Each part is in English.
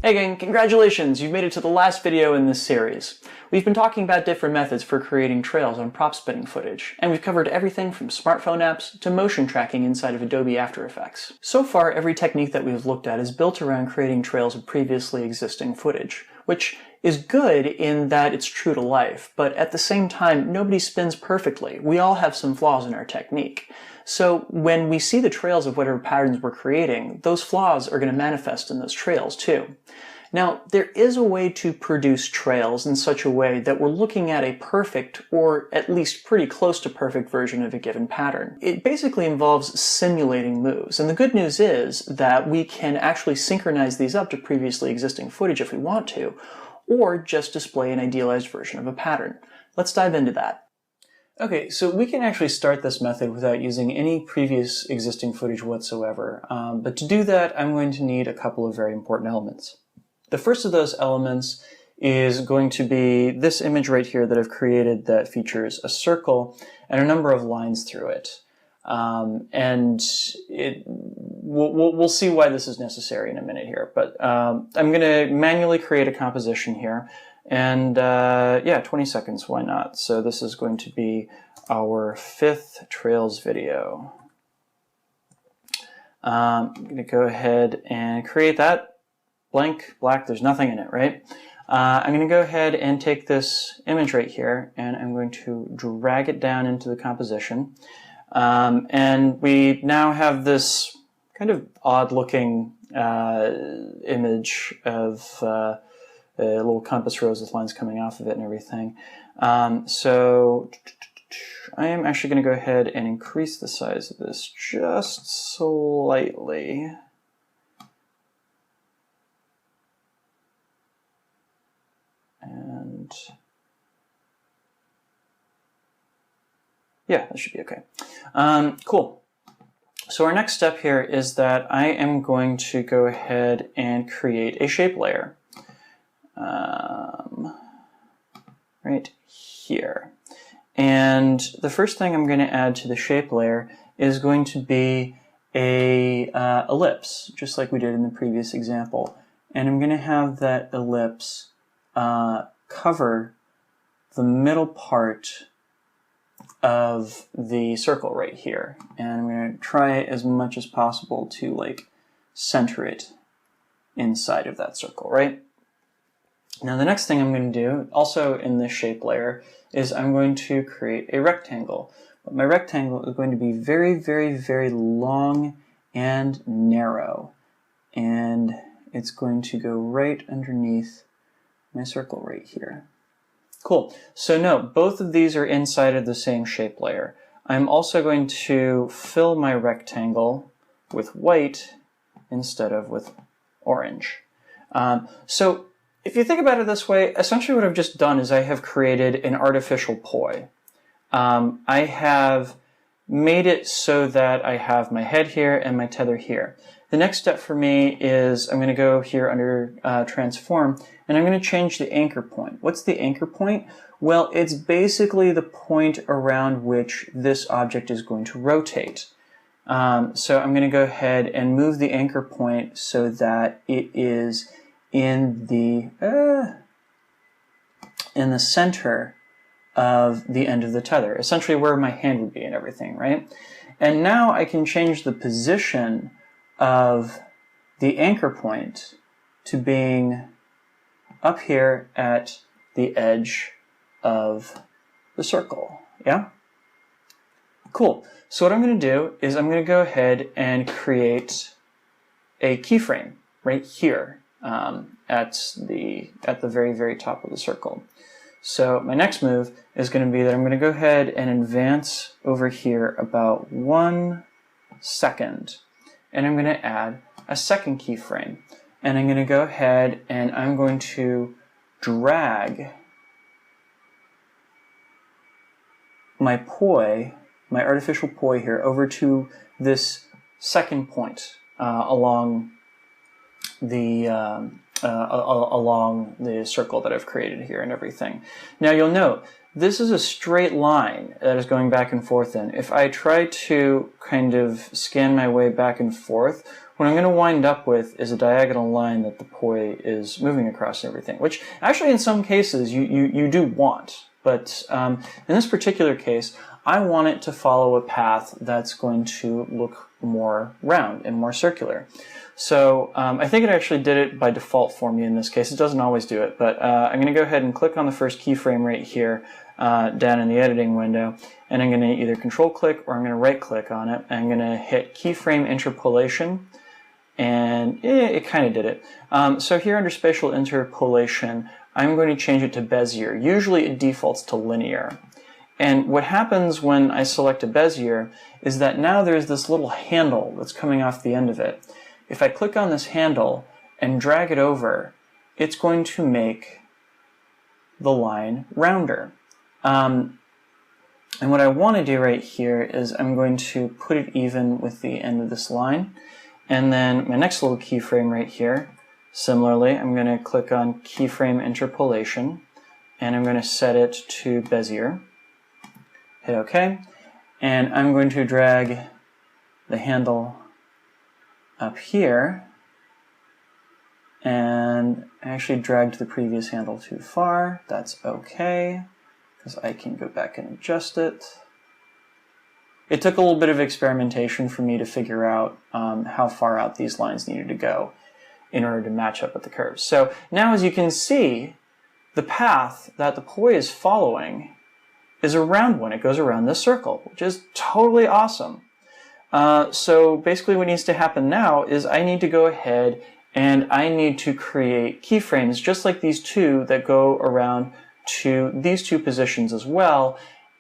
Hey gang, congratulations! You've made it to the last video in this series. We've been talking about different methods for creating trails on prop spinning footage, and we've covered everything from smartphone apps to motion tracking inside of Adobe After Effects. So far, every technique that we've looked at is built around creating trails of previously existing footage, which is good in that it's true to life, but at the same time, nobody spins perfectly. We all have some flaws in our technique. So when we see the trails of whatever patterns we're creating, those flaws are going to manifest in those trails too. Now, there is a way to produce trails in such a way that we're looking at a perfect, or at least pretty close to perfect version of a given pattern. It basically involves simulating moves, and the good news is that we can actually synchronize these up to previously existing footage if we want to, or just display an idealized version of a pattern. Let's dive into that. Okay, so we can actually start this method without using any previous existing footage whatsoever, but to do that I'm going to need a couple of very important elements. The first of those elements is going to be this image right here that I've created that features a circle and a number of lines through it. We'll see why this is necessary in a minute here, but I'm going to manually create a composition here. And yeah, 20 seconds, why not? So this is going to be our 5th Trails video. I'm going to go ahead and create that. Blank, black, there's nothing in it, right? I'm going to go ahead and take this image right here, and I'm going to drag it down into the composition. And we now have this kind of odd-looking image of a little compass rose with lines coming off of it and everything. So I am actually going to go ahead and increase the size of this just slightly. And yeah, that should be okay. Cool. So our next step here is that I am going to go ahead and create a shape layer. Right here. And the first thing I'm going to add to the shape layer is going to be a ellipse, just like we did in the previous example. And I'm going to have that ellipse cover the middle part of the circle right here. And I'm going to try as much as possible to center it inside of that circle, right? Now the next thing I'm going to do, also in this shape layer, is I'm going to create a rectangle. But my rectangle is going to be very, very, very long and narrow. And it's going to go right underneath my circle right here. Cool. So no, both of these are inside of the same shape layer. I'm also going to fill my rectangle with white instead of with orange. So if you think about it this way, essentially what I've just done is I have created an artificial poi. I have made it so that I have my head here and my tether here. The next step for me is I'm going to go here under transform, and I'm going to change the anchor point. What's the anchor point? Well, it's basically the point around which this object is going to rotate. So I'm going to go ahead and move the anchor point so that it is in the center of the end of the tether, essentially where my hand would be and everything, right? And now I can change the position of the anchor point to being up here at the edge of the circle, yeah? Cool. So what I'm going to do is I'm going to go ahead and create a keyframe right here at the very, very top of the circle. So my next move is going to be that I'm going to go ahead and advance over here about 1 second. And I'm going to add a second keyframe. And I'm going to go ahead and I'm going to drag my poi, my artificial poi here, over to this second point along the circle that I've created here and everything. Now you'll note this is a straight line that is going back and forth in. If I try to kind of scan my way back and forth, what I'm going to wind up with is a diagonal line that the poi is moving across and everything, which actually in some cases you do want. But in this particular case, I want it to follow a path that's going to look more round and more circular. So I think it actually did it by default for me in this case. It doesn't always do it, but I'm going to go ahead and click on the first keyframe right here down in the editing window, and I'm going to either control click or I'm going to right click on it. I'm going to hit keyframe interpolation, and it kind of did it. So here under spatial interpolation, I'm going to change it to Bezier. Usually it defaults to linear. And what happens when I select a Bezier is that now there's this little handle that's coming off the end of it. If I click on this handle and drag it over, it's going to make the line rounder. And what I want to do right here is I'm going to put it even with the end of this line. And then my next little keyframe right here, similarly, I'm going to click on keyframe interpolation, and I'm going to set it to Bezier. Hit OK, and I'm going to drag the handle up here, and I actually dragged the previous handle too far. That's okay, because I can go back and adjust it. It took a little bit of experimentation for me to figure out how far out these lines needed to go in order to match up with the curves. So now, as you can see, the path that the poi is following is a round one. It goes around this circle, which is totally awesome. So basically what needs to happen now is I need to go ahead and I need to create keyframes just like these two that go around to these two positions as well.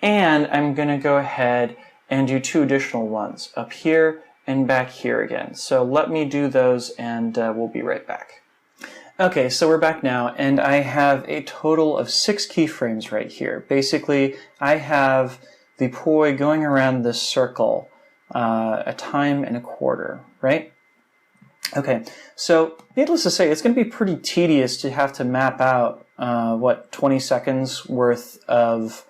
And I'm going to go ahead and do two additional ones up here and back here again. So let me do those, and we'll be right back. Okay, so we're back now, and I have a total of 6 keyframes right here. Basically, I have the poi going around this circle a time and a quarter, right? Okay, so needless to say, it's going to be pretty tedious to have to map out, 20 seconds worth of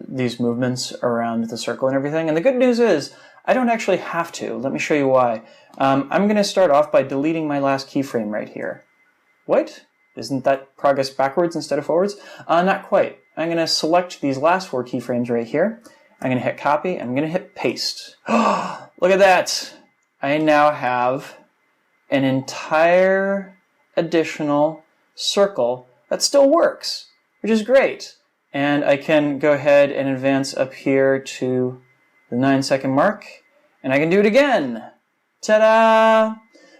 these movements around the circle and everything. And the good news is, I don't actually have to. Let me show you why. I'm going to start off by deleting my last keyframe right here. What? Isn't that progress backwards instead of forwards? Not quite. I'm going to select these last 4 keyframes right here. I'm going to hit copy. I'm going to hit paste. Look at that. I now have an entire additional circle that still works, which is great. And I can go ahead and advance up here to the 9-second mark, and I can do it again. Ta-da!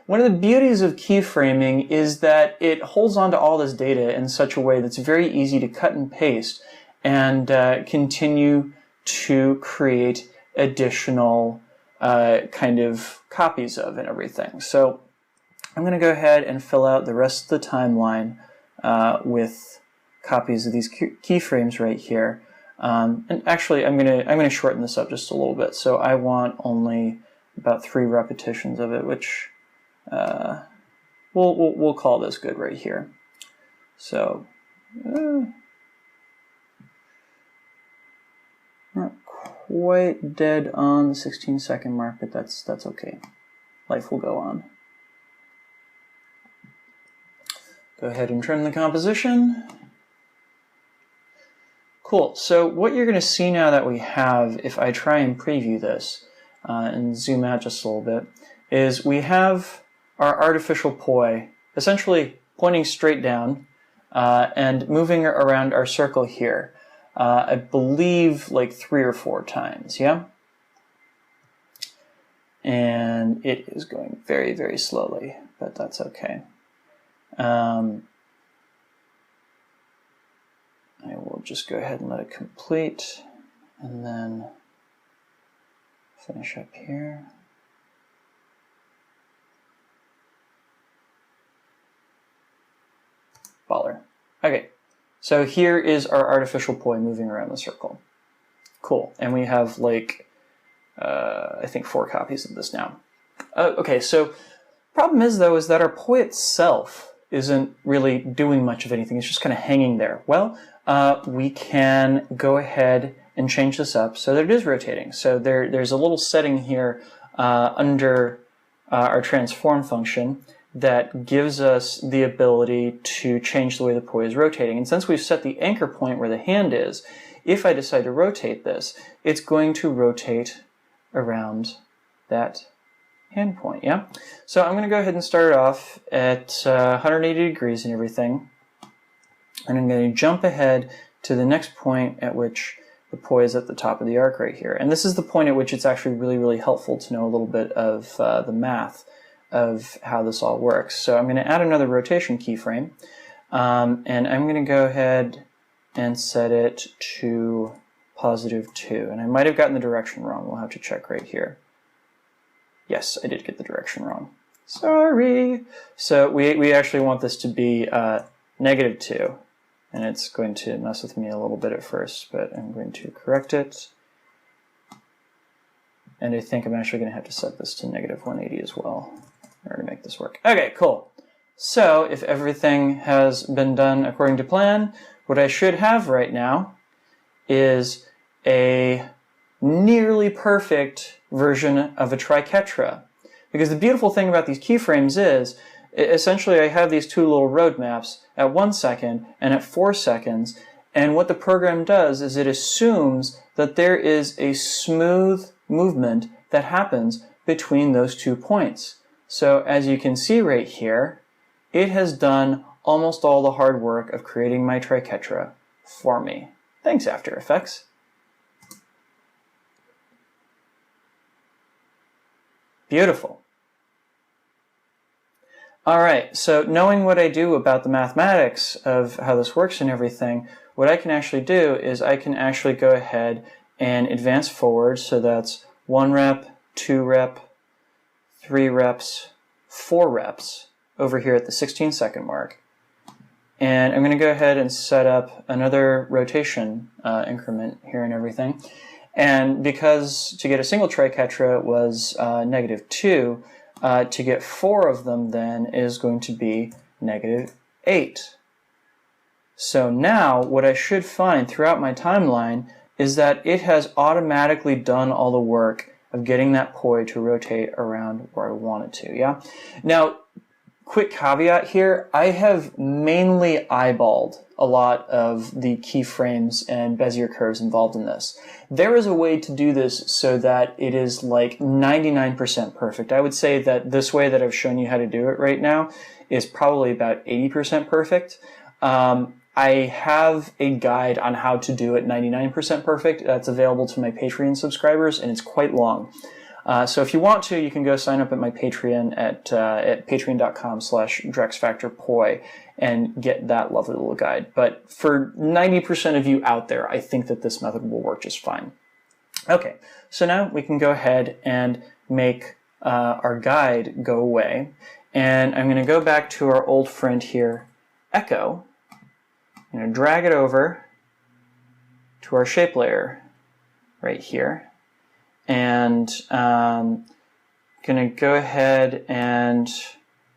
One of the beauties of keyframing is that it holds on to all this data in such a way that's very easy to cut and paste and continue to create additional kind of copies of and everything. So I'm going to go ahead and fill out the rest of the timeline with copies of these keyframes right here. And actually, I'm gonna shorten this up just a little bit. So I want only about 3 repetitions of it, which we'll call this good right here. So not quite dead on the 16-second mark, but that's okay. Life will go on. Go ahead and trim the composition. Cool, so what you're going to see now that we have, if I try and preview this and zoom out just a little bit, is we have our artificial poi essentially pointing straight down and moving around our circle here, I believe like 3 or 4 times, yeah? And it is going very, very slowly, but that's okay. I will just go ahead and let it complete, and then finish up here. Baller. Okay, so here is our artificial poi moving around the circle. Cool, and we have like, I think 4 copies of this now. Okay, so problem is though, is that our poi itself isn't really doing much of anything. It's just kind of hanging there. Well, we can go ahead and change this up so that it is rotating. So there's a little setting here under our transform function that gives us the ability to change the way the poi is rotating. And since we've set the anchor point where the hand is, if I decide to rotate this, it's going to rotate around that hand point, yeah? So I'm going to go ahead and start off at 180 degrees and everything. And I'm going to jump ahead to the next point at which the poi is at the top of the arc right here. And this is the point at which it's actually really, really helpful to know a little bit of the math of how this all works. So I'm going to add another rotation keyframe, and I'm going to go ahead and set it to +2. And I might have gotten the direction wrong. We'll have to check right here. Yes, I did get the direction wrong. Sorry. So we actually want this to be -2. And it's going to mess with me a little bit at first, but I'm going to correct it. And I think I'm actually going to have to set this to -180 as well in order to make this work. Okay, cool. So if everything has been done according to plan, what I should have right now is a nearly perfect version of a triquetra. Because the beautiful thing about these keyframes is, essentially I have these two little roadmaps at 1 second and at 4 seconds, and what the program does is it assumes that there is a smooth movement that happens between those 2 points. So as you can see right here, it has done almost all the hard work of creating my triquetra for me. Thanks, After Effects. Beautiful. All right, so knowing what I do about the mathematics of how this works and everything, what I can actually do is I can actually go ahead and advance forward. So that's 1 rep, 2 rep, 3 reps, 4 reps over here at the 16-second mark. And I'm going to go ahead and set up another rotation increment here and everything. And because to get a single triquetra was -2, to get 4 of them then is going to be -8. So now what I should find throughout my timeline is that it has automatically done all the work of getting that poi to rotate around where I want it to, yeah? Now, quick caveat here, I have mainly eyeballed a lot of the keyframes and Bezier curves involved in this. There is a way to do this so that it is like 99% perfect. I would say that this way that I've shown you how to do it right now is probably about 80% perfect. I have a guide on how to do it 99% perfect. That's available to my Patreon subscribers, and it's quite long. So if you want to, you can go sign up at my Patreon at patreon.com/DrexFactorPoi and get that lovely little guide. But for 90% of you out there, I think that this method will work just fine. Okay, so now we can go ahead and make our guide go away. And I'm going to go back to our old friend here, Echo. I'm going to drag it over to our shape layer right here. And I'm going to go ahead and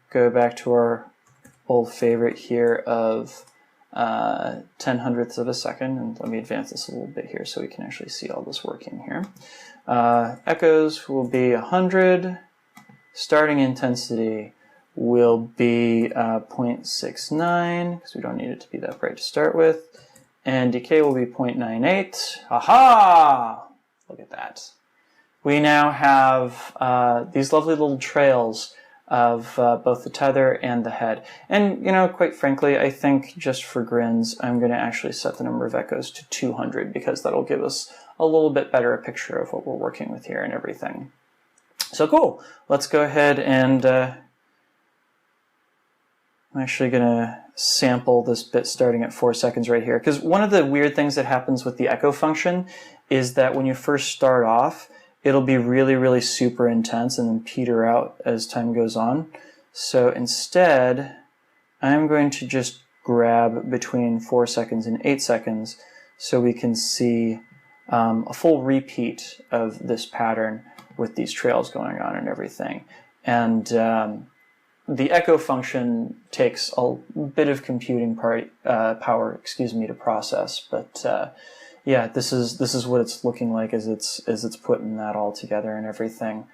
go back to our old favorite here of 0.1 of a second. And let me advance this a little bit here so we can actually see all this working here. Echoes will be 100. Starting intensity will be 0.69, because we don't need it to be that bright to start with. And decay will be 0.98. Aha! Look at that. We now have these lovely little trails of both the tether and the head. And, you know, quite frankly, I think just for grins, I'm going to actually set the number of echoes to 200, because that'll give us a little bit better a picture of what we're working with here and everything. So cool. Let's go ahead and I'm actually going to sample this bit starting at 4 seconds right here, because one of the weird things that happens with the echo function is that when you first start off, it'll be really, really super intense and then peter out as time goes on. So instead, I'm going to just grab between 4 seconds and 8 seconds so we can see a full repeat of this pattern with these trails going on and everything. And the echo function takes a bit of computing power, to process, but yeah, this is what it's looking like as it's putting that all together and everything.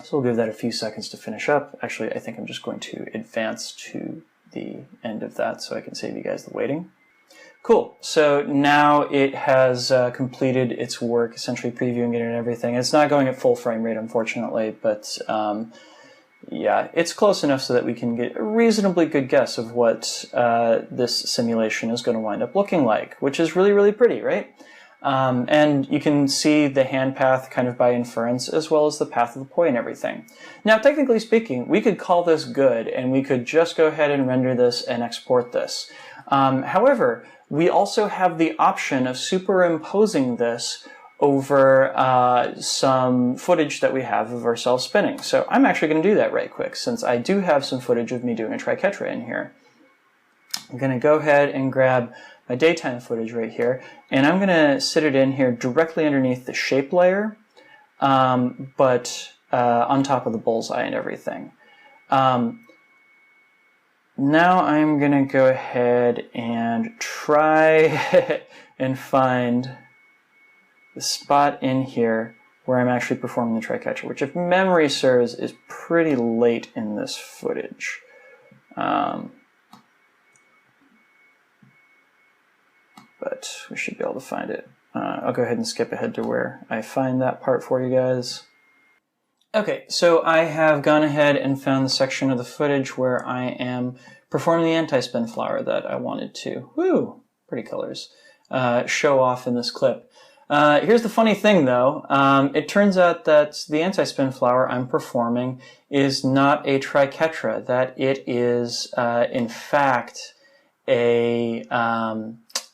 So we'll give that a few seconds to finish up. Actually, I think I'm just going to advance to the end of that so I can save you guys the waiting. Cool. So now it has completed its work, essentially previewing it and everything. It's not going at full frame rate, unfortunately, but yeah, it's close enough so that we can get a reasonably good guess of what this simulation is going to wind up looking like, which is really, really pretty, right? And you can see the hand path kind of by inference, as well as the path of the poi and everything. Now, technically speaking, we could call this good, and we could just go ahead and render this and export this. However, we also have the option of superimposing this over some footage that we have of ourselves spinning. So I'm actually going to do that right quick, since I do have some footage of me doing a triquetra in here. I'm going to go ahead and grab my daytime footage right here, and I'm going to sit it in here directly underneath the shape layer, but on top of the bullseye and everything. Now I'm going to go ahead and try and find the spot in here where I'm actually performing the triquetra, which, if memory serves, is pretty late in this footage. But we should be able to find it. I'll go ahead and skip ahead to where I find that part for you guys. Okay, so I have gone ahead and found the section of the footage where I am performing the anti-spin flower that I wanted to, woo, pretty colors, show off in this clip. Here's the funny thing, though. It turns out that the anti-spin flower I'm performing is not a triquetra, that it is, in fact, a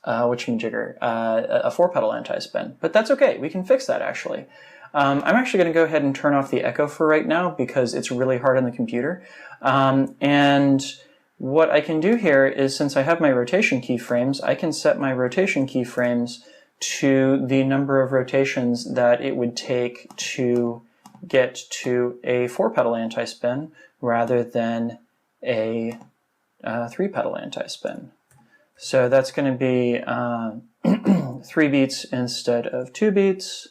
whatchamajigger, a 4-pedal anti-spin. But that's okay, we can fix that actually. I'm actually going to go ahead and turn off the echo for right now because it's really hard on the computer. And what I can do here is, since I have my rotation keyframes, I can set my rotation keyframes to the number of rotations that it would take to get to a 4-pedal anti-spin rather than a 3-pedal anti-spin. So that's going to be 3 beats instead of 2 beats.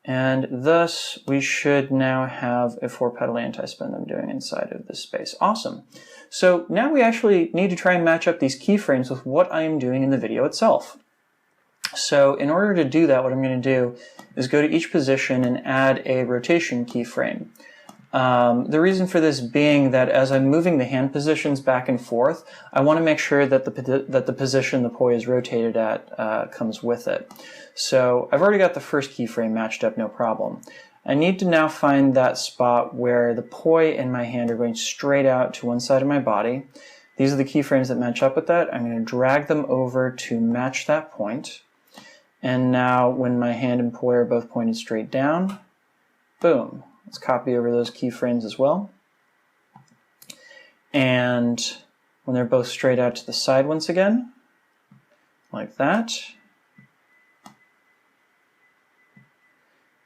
And thus, we should now have a 4-pedal anti-spin that I'm doing inside of this space. Awesome. So now we actually need to try and match up these keyframes with what I am doing in the video itself. So in order to do that, what I'm going to do is go to each position and add a rotation keyframe. The reason for this being that as I'm moving the hand positions back and forth, I want to make sure that the position the poi is rotated at comes with it. So I've already got the first keyframe matched up, no problem. I need to now find that spot where the poi and my hand are going straight out to one side of my body. These are the keyframes that match up with that. I'm going to drag them over to match that point. And now when my hand and poi are both pointed straight down, boom. Let's copy over those keyframes as well. And when they're both straight out to the side once again, like that.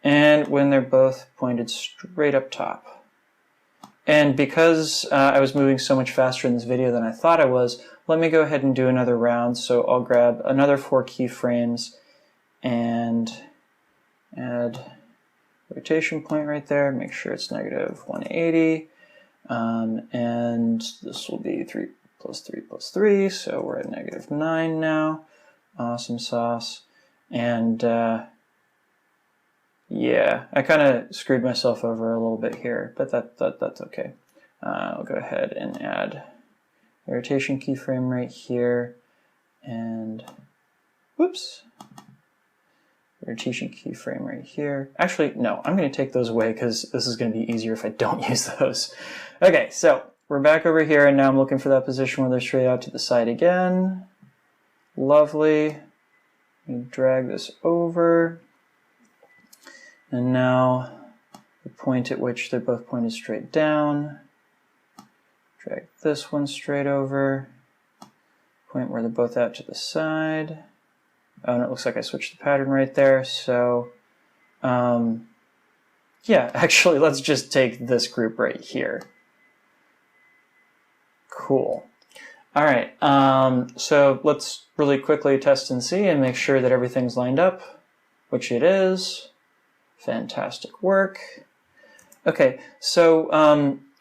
And when they're both pointed straight up top. And because I was moving so much faster in this video than I thought I was, let me go ahead and do another round. So I'll grab another 4 keyframes and add rotation point right there, make sure it's negative 180, and this will be 3 plus 3 plus 3, so we're at negative 9 now. Awesome sauce. And yeah, I kind of screwed myself over a little bit here, but that's okay. I'll go ahead and add a rotation keyframe right here, and whoops. Rotation keyframe right here. Actually, no, I'm going to take those away because this is going to be easier if I don't use those. Okay, so we're back over here, and now I'm looking for that position where they're straight out to the side again. Lovely. Drag this over. And now the point at which they're both pointed straight down. Drag this one straight over. Point where they're both out to the side. Oh, and it looks like I switched the pattern right there, so yeah, actually, let's just take this group right here. Cool. All right, so let's really quickly test and see and make sure that everything's lined up, which it is. Fantastic work. Okay, so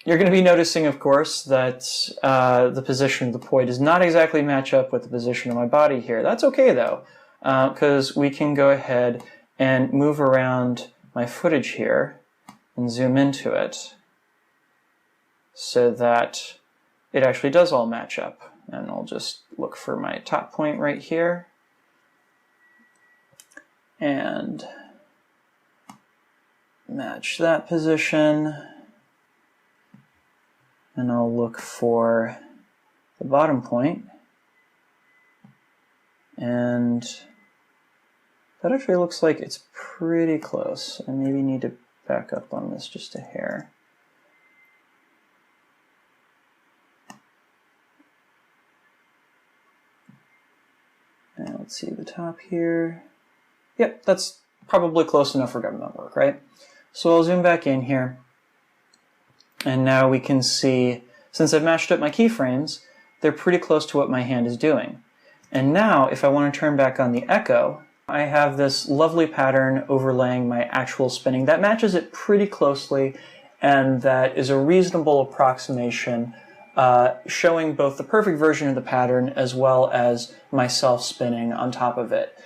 you're going to be noticing, of course, that the position of the poi does not exactly match up with the position of my body here. That's okay, though, because we can go ahead and move around my footage here and zoom into it so that it actually does all match up. And I'll just look for my top point right here and match that position. And I'll look for the bottom point. And that actually looks like it's pretty close. I maybe need to back up on this just a hair. And let's see the top here. Yep, that's probably close enough for government work, right? So I'll zoom back in here. And now we can see, since I've matched up my keyframes, they're pretty close to what my hand is doing. And now, if I want to turn back on the echo, I have this lovely pattern overlaying my actual spinning that matches it pretty closely, and that is a reasonable approximation, showing both the perfect version of the pattern as well as myself spinning on top of it.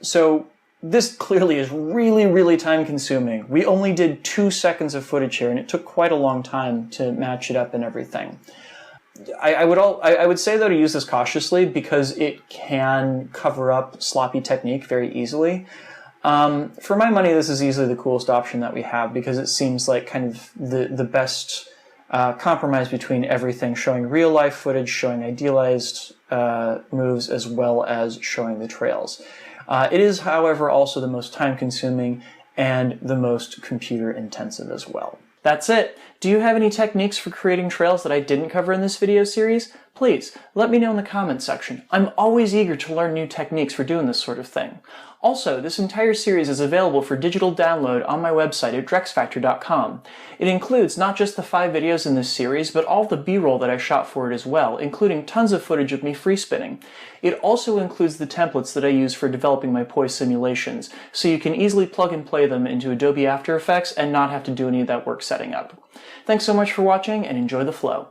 So this clearly is really, really time consuming. We only did 2 seconds of footage here, and it took quite a long time to match it up and everything. I would say, though, to use this cautiously because it can cover up sloppy technique very easily. For my money, this is easily the coolest option that we have because it seems like kind of the best compromise between everything, showing real-life footage, showing idealized moves, as well as showing the trails. It is, however, also the most time-consuming and the most computer-intensive as well. That's it. Do you have any techniques for creating trails that I didn't cover in this video series? Please, let me know in the comments section. I'm always eager to learn new techniques for doing this sort of thing. Also, this entire series is available for digital download on my website at drexfactor.com. It includes not just the 5 videos in this series, but all the B-roll that I shot for it as well, including tons of footage of me free spinning. It also includes the templates that I use for developing my poi simulations, so you can easily plug and play them into Adobe After Effects and not have to do any of that work setting up. Thanks so much for watching, and enjoy the flow.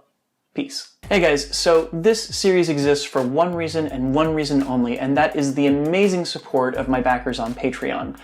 Peace. Hey guys, so this series exists for one reason and one reason only, and that is the amazing support of my backers on Patreon.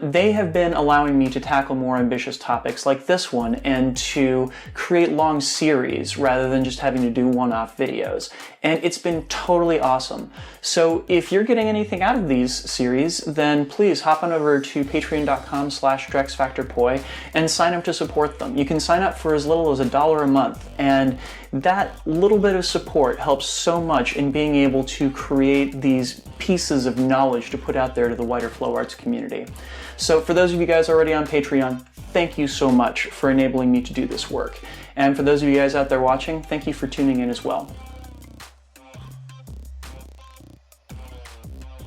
They have been allowing me to tackle more ambitious topics like this one and to create long series rather than just having to do one-off videos. And it's been totally awesome. So if you're getting anything out of these series, then please hop on over to patreon.com/drexfactorpoi and sign up to support them. You can sign up for as little as $1 a month, and that little bit of support helps so much in being able to create these pieces of knowledge to put out there to the wider flow arts community. So for those of you guys already on Patreon, thank you so much for enabling me to do this work. And for those of you guys out there watching, thank you for tuning in as well.